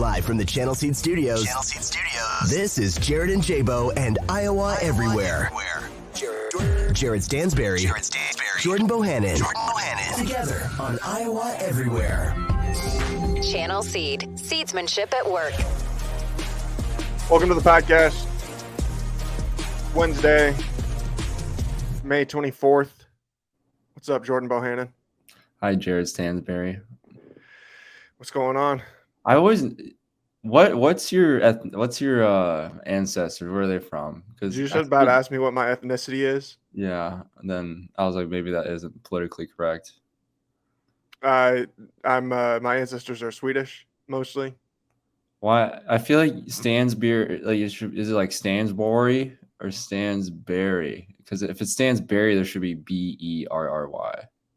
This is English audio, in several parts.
Live from the Channel Seed Studios. This is Jared and Jabo and Iowa Everywhere. Jared Stansbury. Jordan Bohannon. Together on Iowa Everywhere. Channel Seed. Seedsmanship at work. Welcome to the podcast. Wednesday, May 24th. What's up, Jordan Bohannon? Hi, Jared Stansbury. What's going on? I always what's your ancestors? Where are they from? Because you just about asked me what my ethnicity is. Yeah, and then I was like, maybe that isn't politically correct. My ancestors are Swedish mostly. Why? I feel like Stansbury, like is it like Stansbury or Stansbury? Because if it's Stansbury, there should be Berry.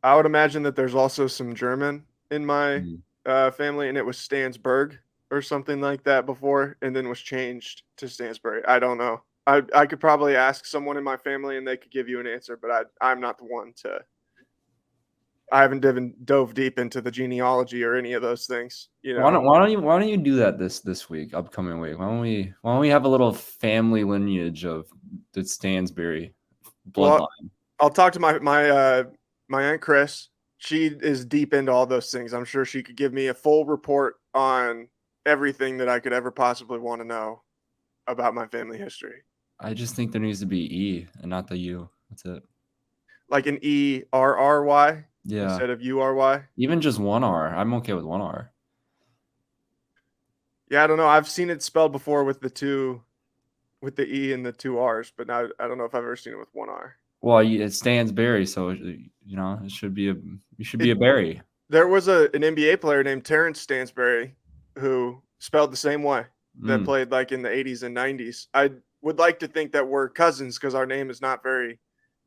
I would imagine that there's also some German in my family, and it was Stansburg or something like that before, and then was changed to Stansbury. I don't know. I could probably ask someone in my family, and they could give you an answer, but I'm not the one to. I haven't dove deep into the genealogy or any of those things. You know, why don't you do that this week, upcoming week? Why don't we have a little family lineage of the Stansbury bloodline? Well, I'll talk to my Aunt Chris. She is deep into all those things. I'm sure she could give me a full report on everything that I could ever possibly want to know about my family history. I just think there needs to be E and not the U. That's it. Like an ERRY? Yeah. Instead of URY? Even just one R. I'm okay with one R. Yeah, I don't know. I've seen it spelled before with the E and the two R's, but now I don't know if I've ever seen it with one R. Well, it Stansbury, so it should be a berry. There was an NBA player named Terrence Stansbury who spelled the same way that played like in the 80s and 90s. I would like to think that we're cousins because our name is not very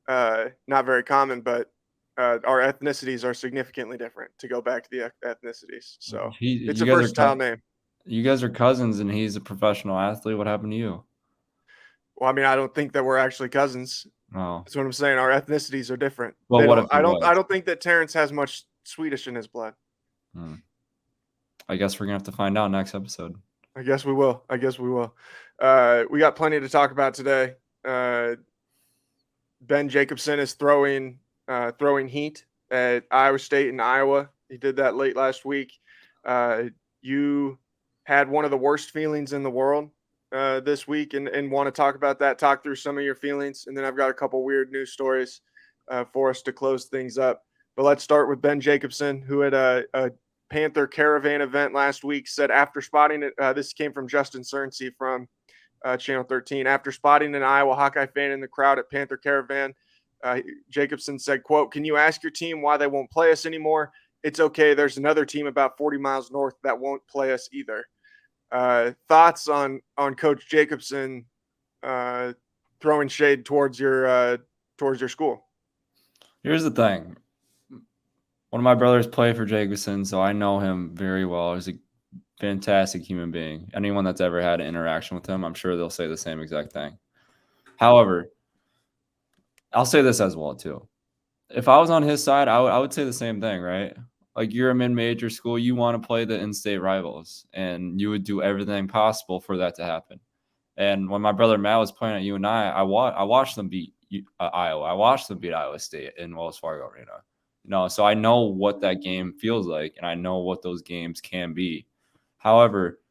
common, but our ethnicities are significantly different to go back to the ethnicities. So it's a versatile name. You guys are cousins, and he's a professional athlete. What happened to you? Well, I mean, I don't think that we're actually cousins. Oh, that's what I'm saying. Our ethnicities are different. Well, I don't think that Terrence has much Swedish in his blood. I guess we're gonna have to find out next episode. I guess we will. We got plenty to talk about today. Ben Jacobson is throwing heat at Iowa State and Iowa. He did that late last week. You had one of the worst feelings in the world this week and want to talk about that, talk through some of your feelings. And then I've got a couple weird news stories for us to close things up. But let's start with Ben Jacobson, who had a Panther Caravan event last week, said after spotting it, this came from Justin Cernsey from Channel 13. After spotting an Iowa Hawkeye fan in the crowd at Panther Caravan, Jacobson said, quote, "Can you ask your team why they won't play us anymore? It's okay. There's another team about 40 miles north that won't play us either." Thoughts on Coach Jacobson throwing shade towards your school? Here's the thing. One of my brothers played for Jacobson, so I know him very well. He's a fantastic human being. Anyone that's ever had an interaction with him, I'm sure they'll say the same exact thing. However, I'll say this as well, too. If I was on his side, I would say the same thing, right? Like, you're a mid-major school. You want to play the in-state rivals, and you would do everything possible for that to happen. And when my brother Matt was playing at UNI, I watched them beat Iowa. I watched them beat Iowa State in Wells Fargo Arena. So I know what that game feels like, and I know what those games can be. However,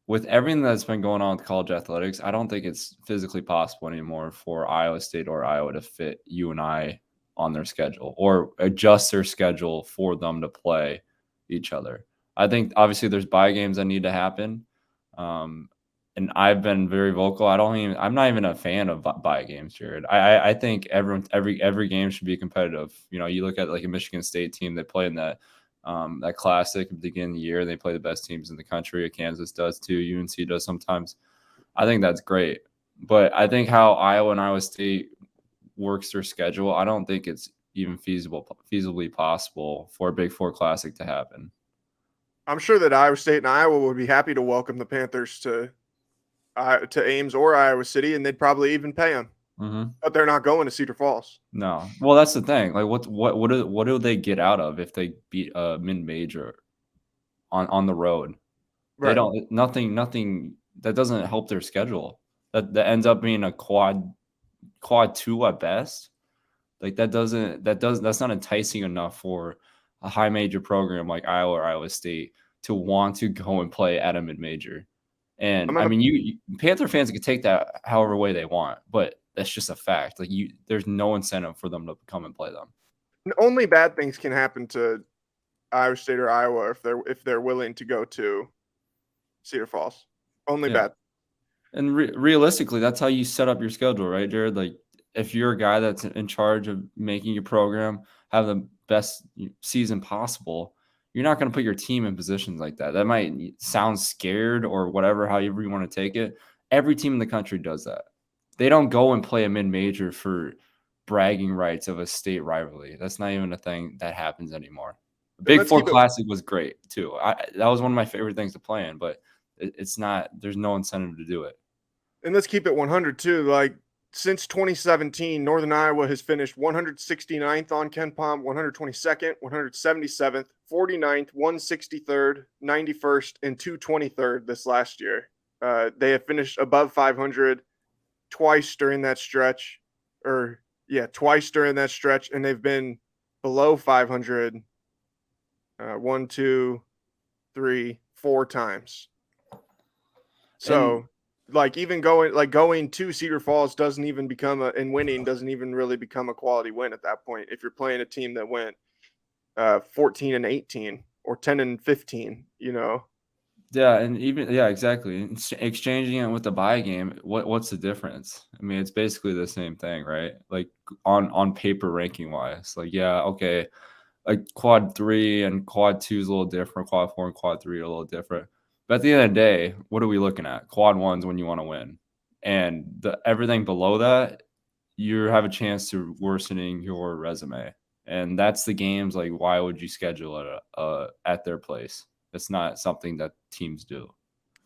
with everything that's been going on with college athletics, I don't think it's physically possible anymore for Iowa State or Iowa to fit UNI on their schedule or adjust their schedule for them to play each other. I think obviously there's bye games that need to happen. And I've been very vocal. I'm not even a fan of bye games, Jared. I think every game should be competitive. You look at like a Michigan State team that play in that classic at the beginning of the year. They play the best teams in the country. Kansas does too. UNC does sometimes. I think that's great. But I think how Iowa and Iowa State works their schedule, I don't think it's even feasibly possible for a Big Four Classic to happen. I'm sure that Iowa State and Iowa would be happy to welcome the Panthers to Ames or Iowa City, and they'd probably even pay them. Mm-hmm. But they're not going to Cedar Falls. No. Well, that's the thing. Like, what do they get out of if they beat a mid-major on the road? They Right. don't nothing that doesn't help their schedule. That ends up being a quad 2 at best. Like that's not enticing enough for a high major program like Iowa or Iowa State to want to go and play at a mid major. I'm And I gonna mean, you Panther fans can take that however way they want, but that's just a fact. Like there's no incentive for them to come and play them. only bad things can happen to Iowa State or Iowa if they're willing to go to Cedar Falls. Only Yeah. bad. And realistically, that's how you set up your schedule, right, Jared? Like, if you're a guy that's in charge of making your program have the best season possible, you're not going to put your team in positions like that. That might sound scared or whatever, however you want to take it. Every team in the country does that. They don't go and play a mid-major for bragging rights of a state rivalry. That's not even a thing that happens anymore. And Big let's Four keep it Classic was great too. That was one of my favorite things to play in, but it's not. There's no incentive to do it. and let's keep it 100 too. Like since 2017, Northern Iowa has finished 169th on KenPom, 122nd, 177th, 49th, 163rd, 91st, and 223rd this last year. They have finished above 500 twice during that stretch, twice during that stretch, and they've been below 500 one, two, three, 4 times. So, And like even going to Cedar Falls doesn't even become and winning doesn't even really become a quality win at that point. If you're playing a team that went 14 and 18 or 10 and 15, yeah, and even exactly. Exchanging it with the buy game, what's the difference? I mean, it's basically the same thing, right? Like on paper ranking wise. Like, yeah, okay. Like quad 3 and quad 2 is a little different. Quad 4 and quad 3 are a little different. But at the end of the day, what are we looking at? Quad 1's when you want to win. And everything below that, you have a chance to worsening your resume. And that's the games. Like, why would you schedule it at their place? It's not something that teams do.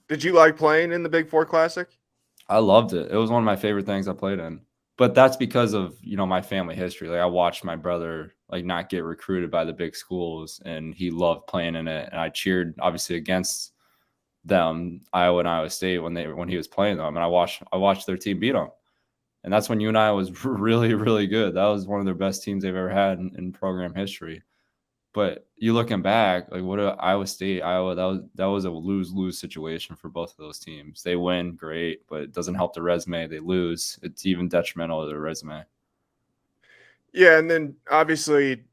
Did you like playing in the Big Four Classic? I loved it. It was one of my favorite things I played in. But that's because of, my family history. Like I watched my brother like not get recruited by the big schools and he loved playing in it. And I cheered obviously against them, Iowa and Iowa State when he was playing them. And I watched their team beat them. And that's when UNI was really, really good. That was one of their best teams they've ever had in program history. But you looking back, like what Iowa State, Iowa, that was a lose-lose situation for both of those teams. They win, great, but it doesn't help the resume. They lose, it's even detrimental to their resume. Yeah, and then obviously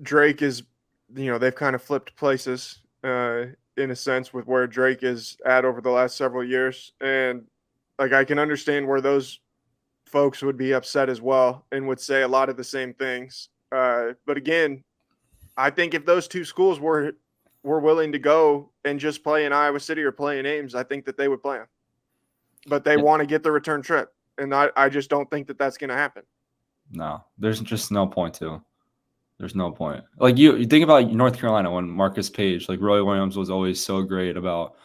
Drake is, they've kind of flipped places in a sense with where Drake is at over the last several years, and like I can understand where those folks would be upset as well and would say a lot of the same things. But again, I think if those two schools were willing to go and just play in Iowa City or play in Ames, I think that they would play them. But they want to get the return trip, and I just don't think that that's going to happen. No, there's just no point to. There's no point. Like you think about North Carolina when Marcus Page, like Roy Williams was always so great about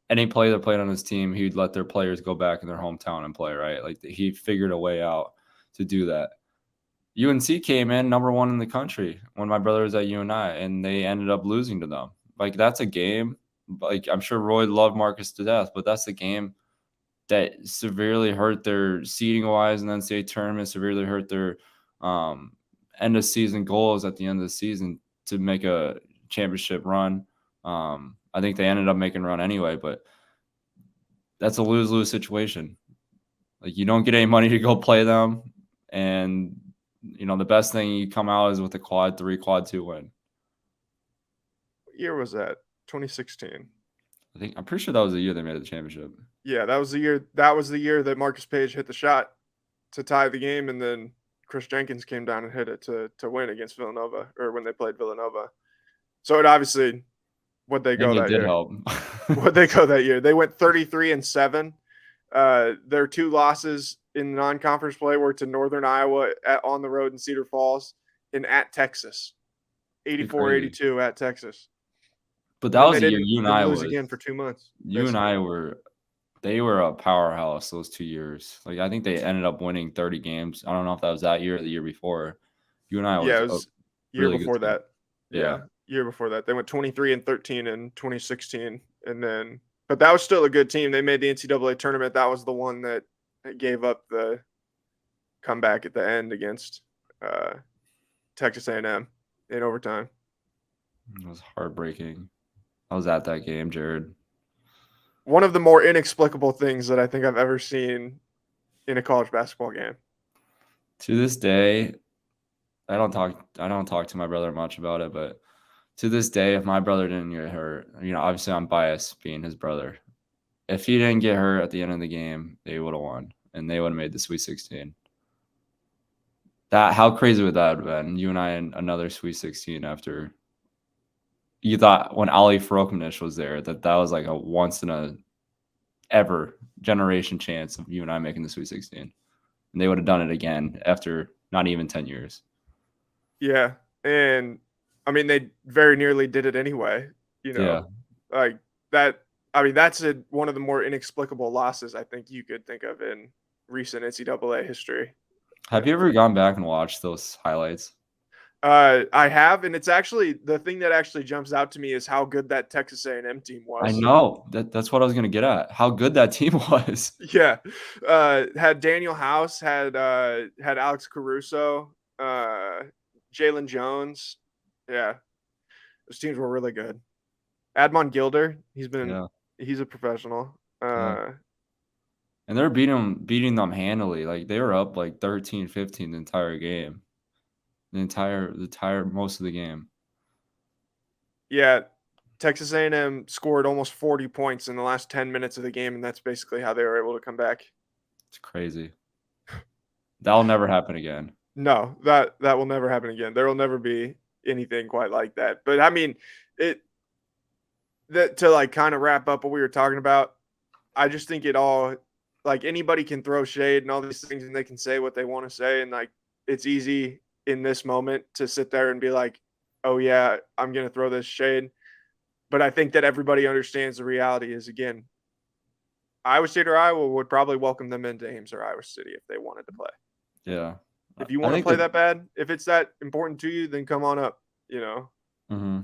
any player that played on his team, he'd let their players go back in their hometown and play, right? Like he figured a way out to do that. UNC came in number 1 in the country when my brother was at UNI, and they ended up losing to them. Like that's a game. Like I'm sure Roy loved Marcus to death, but that's the game that severely hurt their seeding wise, and then NCAA tournament severely hurt their end of season goals at the end of the season to make a championship run. I think they ended up making a run anyway, but that's a lose-lose situation. Like you don't get any money to go play them, and the best thing you come out is with a quad 3, quad 2 win. What year was that? 2016. I'm pretty sure that was the year they made the championship. Yeah, that was the year. That was the year that Marcus Page hit the shot to tie the game, and then Chris Jenkins came down and hit it to win against Villanova, or when they played Villanova. So it obviously what they go that did year. help. What they go that year. They went 33-7. Their 2 losses in non-conference play were to Northern Iowa on the road in Cedar Falls and at Texas. 84-82 at Texas. But that was the year UNI lose again for 2 months. UNI were a powerhouse those 2 years. Like I think they ended up winning 30 games. I don't know if that was that year or the year before. UNI it was year really before that. Yeah. Year before that. They went 23-13 in 2016 But that was still a good team. They made the NCAA tournament. That was the one that gave up the comeback at the end against Texas A&M in overtime. It was heartbreaking. I was at that game, Jared. One of the more inexplicable things that I think I've ever seen in a college basketball game. To this day, I don't talk to my brother much about it, but to this day, if my brother didn't get hurt, obviously I'm biased being his brother. If he didn't get hurt at the end of the game, they would have won and they would have made the Sweet 16. How crazy would that have been? You and I in another Sweet 16 after you thought when Ali Farokhmanesh was there that was like a once in a ever generation chance of you and I making the Sweet 16. And they would have done it again after not even 10 years. Yeah. And I mean, they very nearly did it anyway, like that. I mean, that's one of the more inexplicable losses I think you could think of in recent NCAA history. Have you ever gone back and watched those highlights? I have, and it's actually the thing that actually jumps out to me is how good that Texas A&M team was. I know that's what I was going to get at. How good that team was. Yeah, had Daniel House, had Alex Caruso, Jalen Jones. Yeah, those teams were really good. Admon Gilder, he's a professional. And they're beating them handily. Like they were up like 13-15 the entire game. The entire most of the game. Yeah, Texas A&M scored almost 40 points in the last 10 minutes of the game, and that's basically how they were able to come back. It's crazy. That'll never happen again. No, that will never happen again. There will never be anything quite like that. But I mean, to like kind of wrap up what we were talking about, I just think it all, like, anybody can throw shade and all these things, and they can say what they want to say, and like it's easy in this moment to sit there and be like, oh yeah, I'm going to throw this shade. But I think that everybody understands the reality is, again, Iowa State or Iowa would probably welcome them into Ames or Iowa City if they wanted to play. Yeah. If you want to play that bad, if it's that important to you, then come on up, Mm-hmm.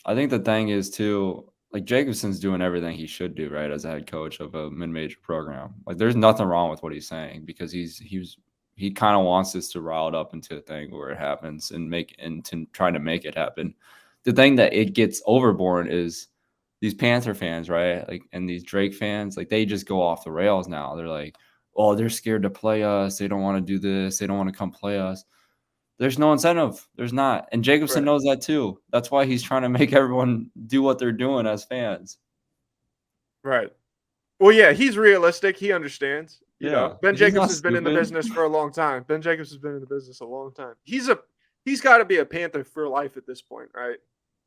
I think the thing is too, like Jacobson's doing everything he should do, right, as a head coach of a mid-major program. Like there's nothing wrong with what he's saying because he kind of wants this to rile it up into a thing where it happens and trying to make it happen. The thing that it gets overborne is these Panther fans, right? Like, and these Drake fans, like they just go off the rails now. They're like, oh, they're scared to play us. They don't want to do this. They don't want to come play us. There's no incentive. There's not. And Jacobson knows that too. That's why he's trying to make everyone do what they're doing as fans. Right. Well, yeah, he's realistic. He understands. Ben He's Jacobson's been in the business for a long time. He's got to be a Panther for life at this point, right?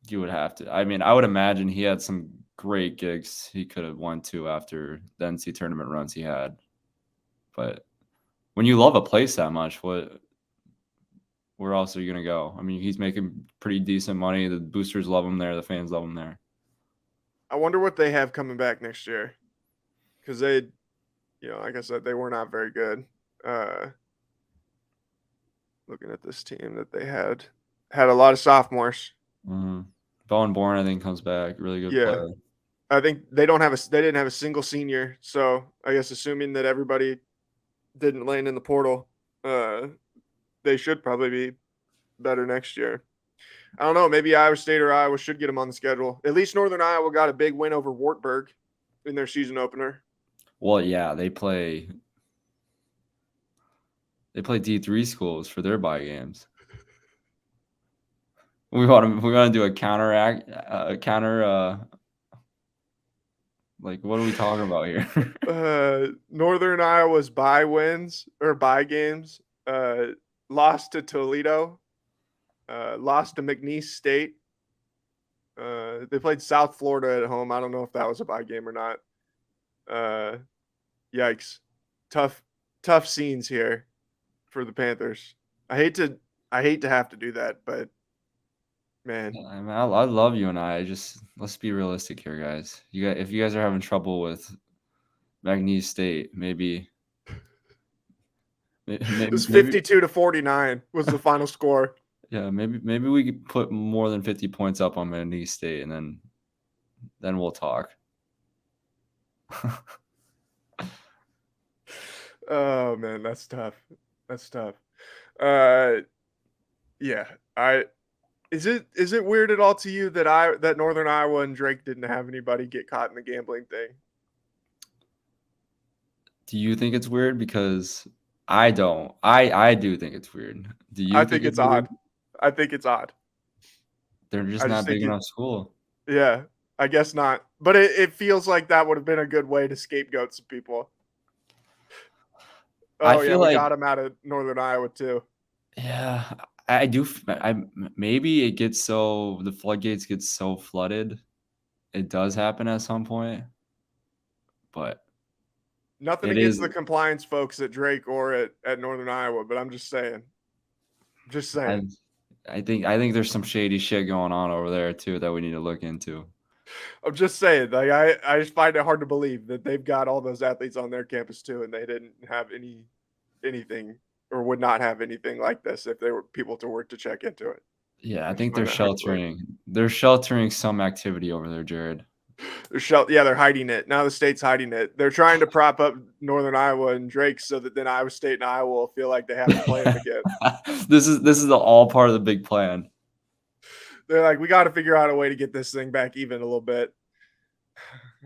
You would have to. I mean, I would imagine he had some great gigs he could have went to after the NC tournament runs he had. But when you love a place that much, where else are you going to go? I mean, he's making pretty decent money. The boosters love him there. The fans love him there. I wonder what they have coming back next year. Because they, like I said, they were not very good. Looking at this team that they had a lot of sophomores. Mm-hmm. Bowen Bourne, I think, comes back. Really good player. I think they didn't have a single senior. So I guess assuming that everybody didn't land in the portal, they should probably be better next year. I don't know. Maybe Iowa State or Iowa should get them on the schedule. At least Northern Iowa got a big win over Wartburg in their season opener. Well, yeah, they play D3 schools for their bye games. We want to do a counter. Like, what are we talking about here? Northern Iowa's bye games. Lost to Toledo. Lost to McNeese State. They played South Florida at home. I don't know if that was a bye game or not. Yikes. Tough scenes here for the Panthers. I hate to have to do that, but man. I love you and I. Just let's be realistic here, guys. If you guys are having trouble with McNeese State, maybe it was 52-49 was the final score. Yeah, maybe we could put more than 50 points up on McNeese State, and then we'll talk. Oh man, that's tough. Yeah. I is it weird at all to you that Northern Iowa and Drake didn't have anybody get caught in the gambling thing? Do you think it's weird? Because I don't. I do think it's weird. Do I you think think it's it's weird? odd. I think it's odd. They're just I just not think big it enough school. Yeah, I guess not. But it feels like that would have been a good way to scapegoat some people. I Oh yeah, feel we like, got him out of Northern Iowa too. yeah, I do. Maybe it gets so the floodgates get so flooded. It does happen at some point, but Nothing it against is. the compliance folks at Drake or at Northern Iowa, but I'm just saying. Just I saying. I think there's some shady shit going on over there too that we need to look into. I'm just saying. Like I just find it hard to believe that they've got all those athletes on their campus too, and they didn't have anything or would not have anything like this if they were people to work to check into it. Yeah, I I just think they're find that hard to believe. sheltering. They're sheltering some activity over there, Jared. They're hiding it. Now the state's hiding it. They're trying to prop up Northern Iowa and Drake so that then Iowa State and Iowa will feel like they have to play them again. This is all part of the big plan. They're like, we got to figure out a way to get this thing back even a little bit.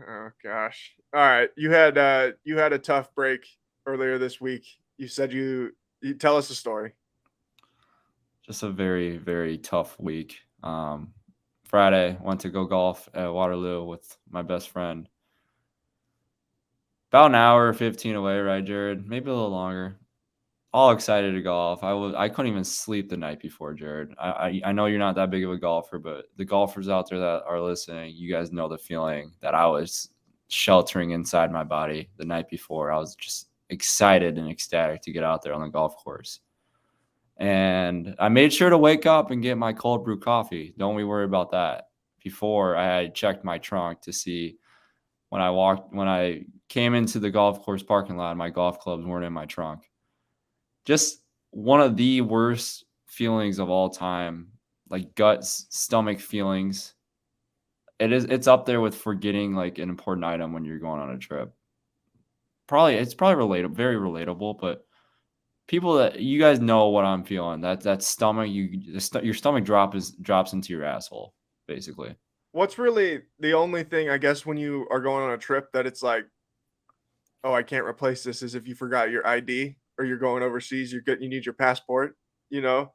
Oh gosh. All right. You had a tough break earlier this week. You said you tell us a story. Just a very, very tough week. Friday, went to go golf at Waterloo with my best friend. About an hour, 15 away, right, Jared? Maybe a little longer. All excited to golf. I couldn't even sleep the night before, Jared. I know you're not that big of a golfer, but the golfers out there that are listening, you guys know the feeling that I was sheltering inside my body the night before. I was just excited and ecstatic to get out there on the golf course. And I made sure to wake up and get my cold brew coffee. Don't we worry about that. Before I had checked my trunk to see when I came into the golf course parking lot, my golf clubs weren't in my trunk. Just one of the worst feelings of all time, like guts, stomach feelings. It's up there with forgetting like an important item when you're going on a trip. It's probably relatable, very relatable, but people that you guys know what I'm feeling. That stomach, your stomach drops into your asshole, basically. What's really the only thing I guess when you are going on a trip that it's like, oh, I can't replace this is if you forgot your ID or you're going overseas, you need your passport, you know?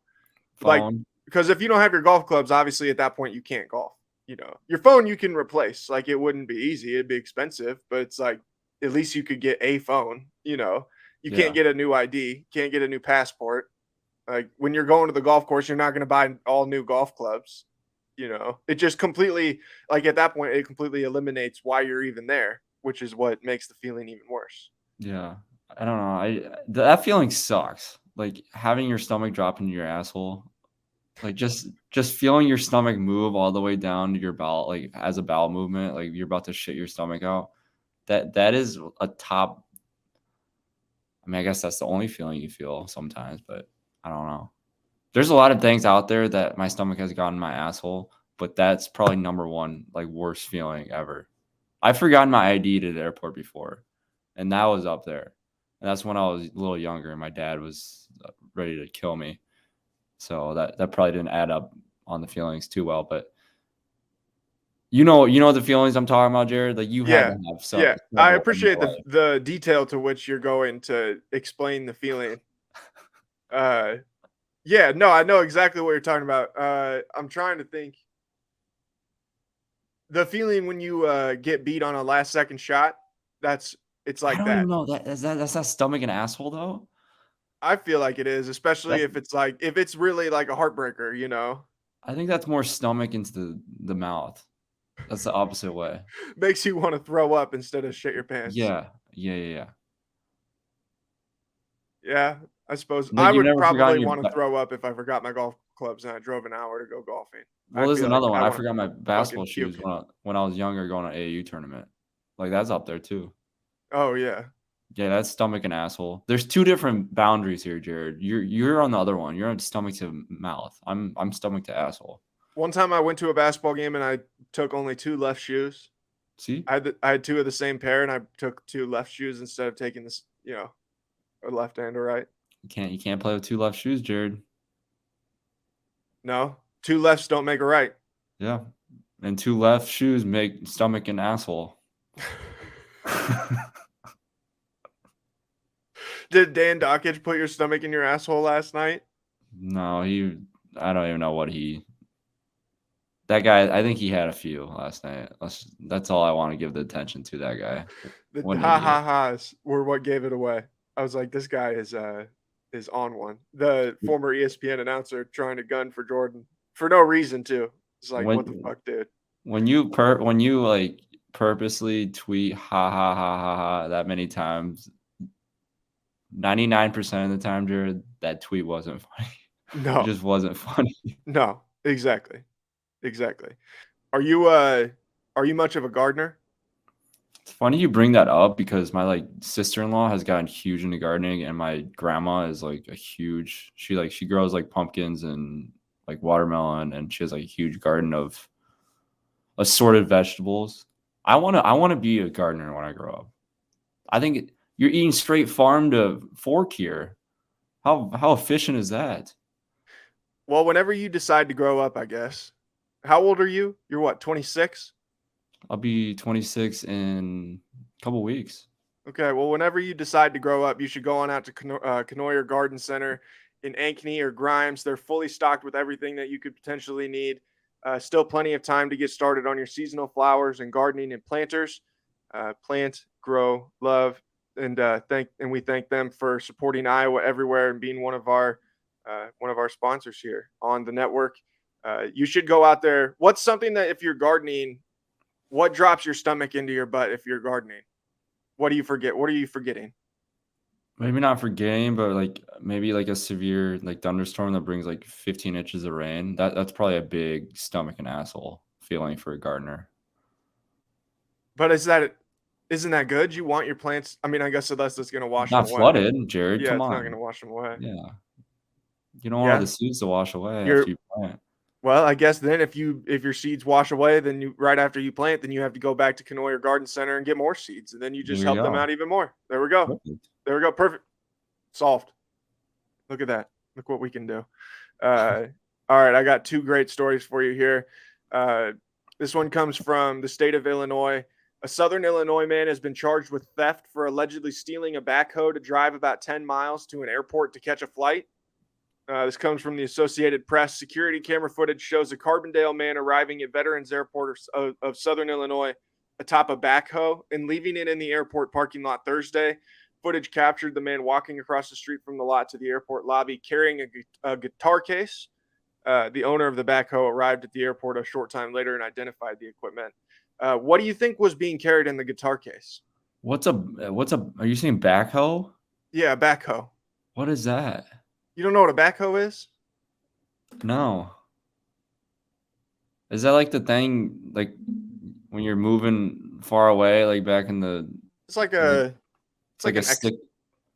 Like Phone. because if you don't have your golf clubs, obviously at that point you can't golf, you know. Your phone you can replace. Like it wouldn't be easy, it'd be expensive, but it's like at least you could get a phone, you know. You Yeah. can't get a new ID, can't get a new passport. Like when you're going to the golf course, you're not going to buy all new golf clubs, you know. It just completely like at that point it completely eliminates why you're even there, which is what makes the feeling even worse. Yeah. I don't know. That feeling sucks. Like having your stomach drop into your asshole. Like just feeling your stomach move all the way down to your bowel, like as a bowel movement, like you're about to shit your stomach out. That is a top. I mean, I guess that's the only feeling you feel sometimes, but I don't know. There's a lot of things out there that my stomach has gotten in my asshole, but that's probably number one, like worst feeling ever. I've forgotten my ID to the airport before, and that was up there. And that's when I was a little younger, and my dad was ready to kill me. So that probably didn't add up on the feelings too well, but you know the feelings I'm talking about, Jared. Like you had Yeah. to have Yeah. I several in appreciate your life. the detail to which you're going to explain the feeling. Uh yeah, no, I know exactly what you're talking about. I'm trying to think. The feeling when you get beat on a last second shot, it's I like don't even that. know that's not stomach and asshole though. I feel like it is, especially That's if it's really like a heartbreaker, you know. I think that's more stomach into the mouth. That's the opposite way. Makes you want to throw up instead of shit your pants. Yeah. Yeah, yeah, yeah. Yeah, I suppose Like I you've would never probably forgotten your want to throw up if I forgot my golf clubs and I drove an hour to go golfing. well, I there's feel like another one. I I want forgot my to fucking basketball puke. shoes when I was younger going to AAU tournament. Like that's up there too. Oh yeah. Yeah, that's stomach and asshole. There's two different boundaries here, Jared. You're on the other one. You're on stomach to mouth. I'm stomach to asshole. One time I went to a basketball game and I took only 2 left shoes. See, I had two of the same pair, and I took two left shoes instead of taking this, a left and a right. you can't play with two left shoes, Jared. No, two lefts don't make a right. Yeah, and two left shoes make stomach an asshole. Did Dan Dockage put your stomach in your asshole last night? No, I don't even know what that guy, I think he had a few last night. That's all I want to give the attention to, that guy. The What an ha-ha-ha's were what gave it away. I was like, this guy is on one. The former ESPN announcer trying to gun for Jordan for no reason too. It's like, what the fuck, dude? When you like purposely tweet ha ha ha ha ha that many times, 99% of the time, Jared, that tweet wasn't funny. No, it just wasn't funny. No, exactly. Are you much of a gardener? It's funny you bring that up because my like sister-in-law has gotten huge into gardening, and my grandma is like she grows like pumpkins and like watermelon, and she has like a huge garden of assorted vegetables. I want to be a gardener when I grow up. I think you're eating straight farm to fork here. How efficient is that? Well, whenever you decide to grow up, I guess. How old are you? You're what, 26? I'll be 26 in a couple weeks. Okay, well, whenever you decide to grow up, you should go on out to Canoyer Garden Center in Ankeny or Grimes. They're fully stocked with everything that you could potentially need. Still plenty of time to get started on your seasonal flowers and gardening and planters. Plant, grow, love, and we thank them for supporting Iowa everywhere and being one of our sponsors here on the network. You should go out there. What's something that if you're gardening, what drops your stomach into your butt if you're gardening? What do you forget? What are you forgetting? Maybe not forgetting, but like maybe like a severe like thunderstorm that brings like 15 inches of rain. That's probably a big stomach and asshole feeling for a gardener. But isn't that good? You want your plants. I mean, I guess unless it's going to wash them away. Not flooded, Jared. Yeah, Come it's on. not going to wash them away. Yeah. You don't want all the seeds to wash away after you plant. Well, I guess then if your seeds wash away, then right after you plant, then you have to go back to Canoyer Garden Center and get more seeds, and then you just help them out even more. There we go. Perfect. There we go. Perfect. Solved. Look at that. Look what we can do. All right, I got two great stories for you here. This one comes from the state of Illinois. A Southern Illinois man has been charged with theft for allegedly stealing a backhoe to drive about 10 miles to an airport to catch a flight. This comes from the Associated Press. Security camera footage shows a Carbondale man arriving at Veterans Airport of Southern Illinois atop a backhoe and leaving it in the airport parking lot Thursday. Footage captured the man walking across the street from the lot to the airport lobby carrying a guitar case. The owner of the backhoe arrived at the airport a short time later and identified the equipment. What do you think was being carried in the guitar case? Are you saying backhoe? Yeah, backhoe. What is that? You don't know what a backhoe is? No. Is that like the thing, like when you're moving far away, like back in the? It's like an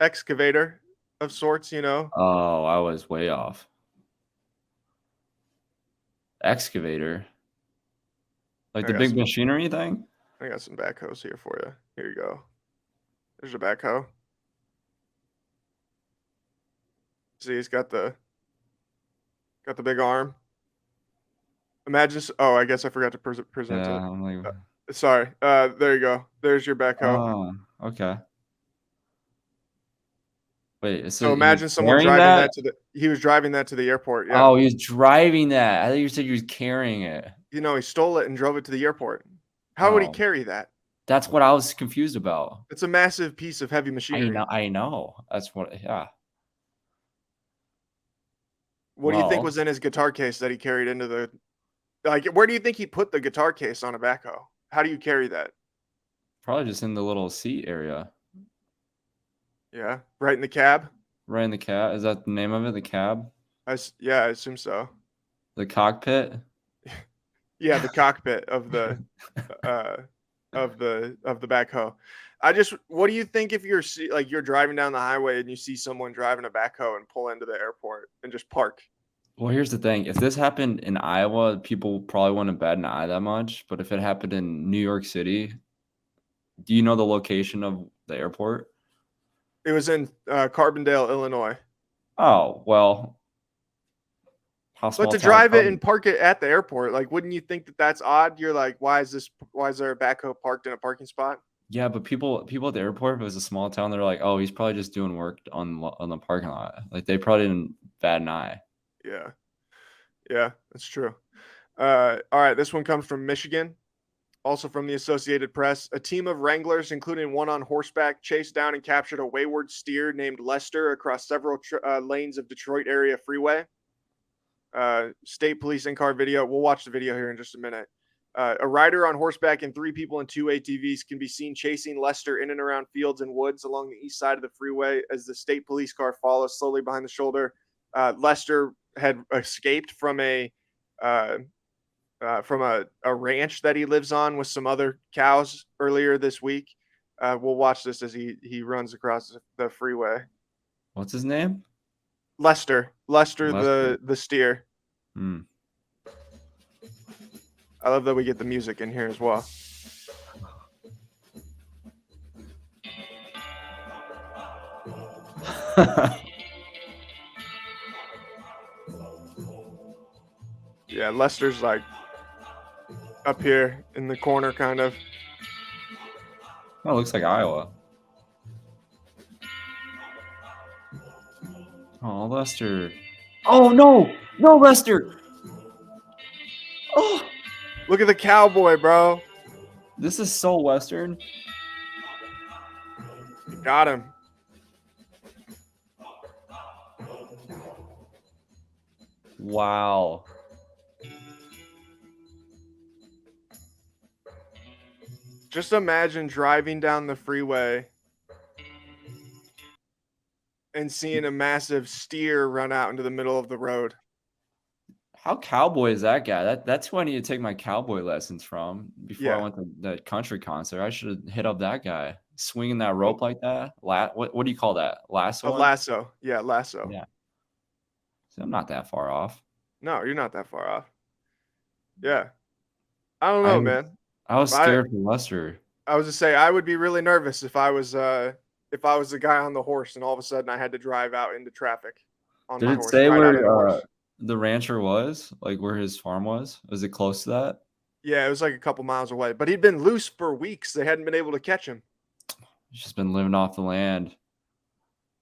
excavator of sorts, you know. Oh, I was way off. Excavator, like the big machinery thing. I got some backhoes here for you. Here you go. There's a backhoe. See, it's got the big arm. Imagine. Oh, I guess I forgot to present it. Sorry. There you go. There's your backhoe. Oh, okay. Wait. So imagine someone driving that he was driving that to the airport. Yeah. Oh, he was driving that. I thought you said he was carrying it. You know, he stole it and drove it to the airport. How would he carry that? That's what I was confused about. It's a massive piece of heavy machinery. I know. That's what. Yeah. What do you think was in his guitar case that he carried into the? Like, where do you think he put the guitar case on a backhoe? How do you carry that? Probably just in the little seat area. Yeah, right in the cab. Right in the cab. Is that the name of it? The cab? I assume so. The cockpit. Yeah, the cockpit of the of the backhoe. What do you think if you're driving down the highway and you see someone driving a backhoe and pull into the airport and just park? Well, here's the thing. If this happened in Iowa, people probably wouldn't bet an eye that much. But if it happened in New York City, do you know the location of the airport? It was in Carbondale, Illinois. Oh, well, how But small to town is drive it and Carbondale? park it at the airport, like, wouldn't you think that that's odd? You're like, why is there a backhoe parked in a parking spot? Yeah, but people at the airport, if it was a small town, they're like, oh, he's probably just doing work on the parking lot. Like they probably didn't bat an eye. Yeah. Yeah, that's true. All right, this one comes from Michigan. Also from the Associated Press, a team of wranglers, including one on horseback, chased down and captured a wayward steer named Lester across several lanes of Detroit area freeway. State police in-car video. We'll watch the video here in just a minute. A rider on horseback and 3 people in 2 ATVs can be seen chasing Lester in and around fields and woods along the east side of the freeway as the state police car follows slowly behind the shoulder. Lester had escaped from a ranch that he lives on with some other cows earlier this week. We'll watch this as he runs across the freeway. What's his name? Lester, Lester. the steer. Hmm. I love that we get the music in here as well. Yeah, Lester's like up here in the corner, kind of. Oh, it looks like Iowa. Oh, Lester. Oh, no. No, Lester. Oh, Look at the cowboy, bro. this is so Western. Got him. Wow. Just imagine driving down the freeway and seeing a massive steer run out into the middle of the road. How cowboy is that guy? That's who I need to take my cowboy lessons from before I Yeah. went to that country concert. I should have hit up that guy. Swinging that rope like that. What do you call that? A Lasso? lasso. Yeah, lasso. Yeah. So I'm not that far off. No, you're not that far off. Yeah. I don't know, man. I was scared for Lester. I was to say I would be really nervous if I was the guy on the horse and all of a sudden I had to drive out into traffic on Did my it horse. say Right out of the where horse. the rancher was? Like where his farm was? Was it close to that? Yeah, it was like a couple miles away. But he'd been loose for weeks. They hadn't been able to catch him. He's just been living off the land.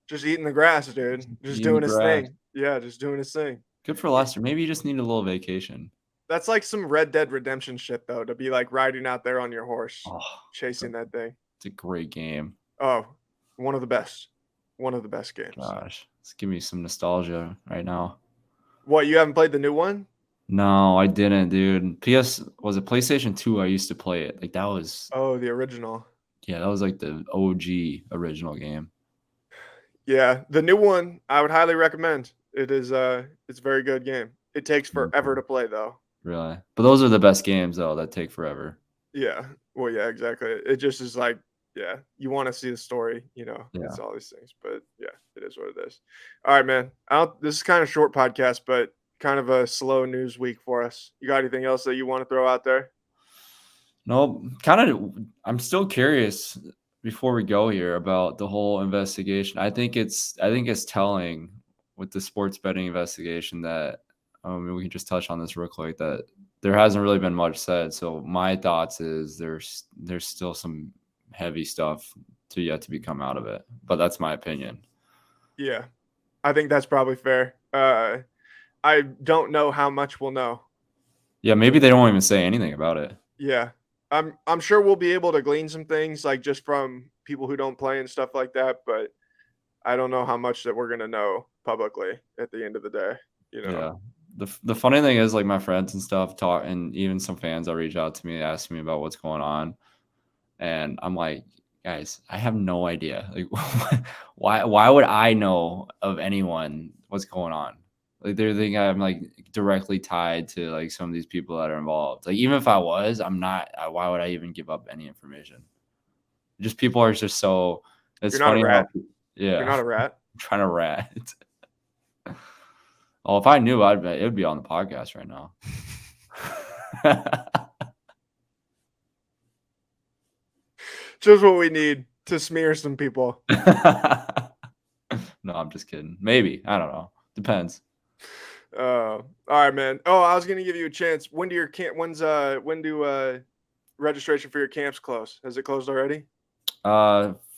Just eating the grass, dude. Just Eating doing the his grass. thing. Yeah, just doing his thing. Good for Lester. Maybe you just need a little vacation. That's like some Red Dead Redemption shit, though, to be like riding out there on your horse, Oh, chasing that thing. it's a great game. Oh, one of the best. One of the best games. Gosh, it's giving me some nostalgia right now. What, you haven't played the new one? No, I didn't, dude. Was it PlayStation 2? I used to play it. Like that was Oh, the original. yeah, that was like the OG original game. Yeah, the new one I would highly recommend. It's a very good game. It takes forever to play though. Really. But those are the best games though that take forever. Yeah. Well, yeah, exactly. It just is like, yeah, you want to see the story, Yeah. it's all these things. But yeah, it is what it is. All right, man. This is kind of short podcast, but kind of a slow news week for us. You got anything else that you want to throw out there? No, I'm still curious before we go here about the whole investigation. I think it's telling with the sports betting investigation that we can just touch on this real quick that there hasn't really been much said. So my thoughts is there's still some heavy stuff yet to come out of it. But that's my opinion. Yeah. I think that's probably fair. I don't know how much we'll know. Yeah, maybe they don't even say anything about it. Yeah. I'm sure we'll be able to glean some things like just from people who don't play and stuff like that, but I don't know how much that we're going to know publicly at the end of the day, Yeah. The funny thing is like my friends and stuff talk, and even some fans will reach out to me asking me about what's going on. And I'm like, guys, I have no idea. Like why would I know of anyone what's going on? Like they're thinking I'm like directly tied to like some of these people that are involved. Like even if I was, I'm not. Why would I even give up any information? Just people are just so. It's You're not funny a rat. how, yeah. You're not a rat. I'm trying to rat. Oh, if I knew, it would be on the podcast right now. Just what we need to smear some people. No, I'm just kidding. Maybe. I don't know. Depends. All right, man. Oh, I was gonna give you a chance. When do registration for your camps close? Has it closed already?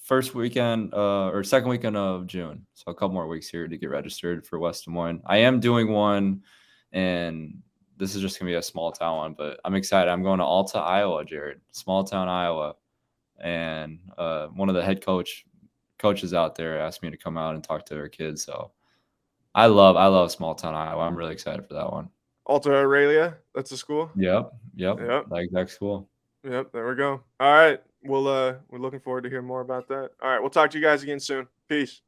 First weekend or second weekend of June. So a couple more weeks here to get registered for West Des Moines. I am doing one, and this is just gonna be a small town one, but I'm excited. I'm going to Alta, Iowa, Jared. Small town Iowa. And one of the head coaches out there asked me to come out and talk to their kids. So I love small town Iowa. I'm really excited for that one. Alta Aurelia, that's the school. Yep. That exact school. Yep, there we go. All right. We're looking forward to hearing more about that. All right, we'll talk to you guys again soon. Peace.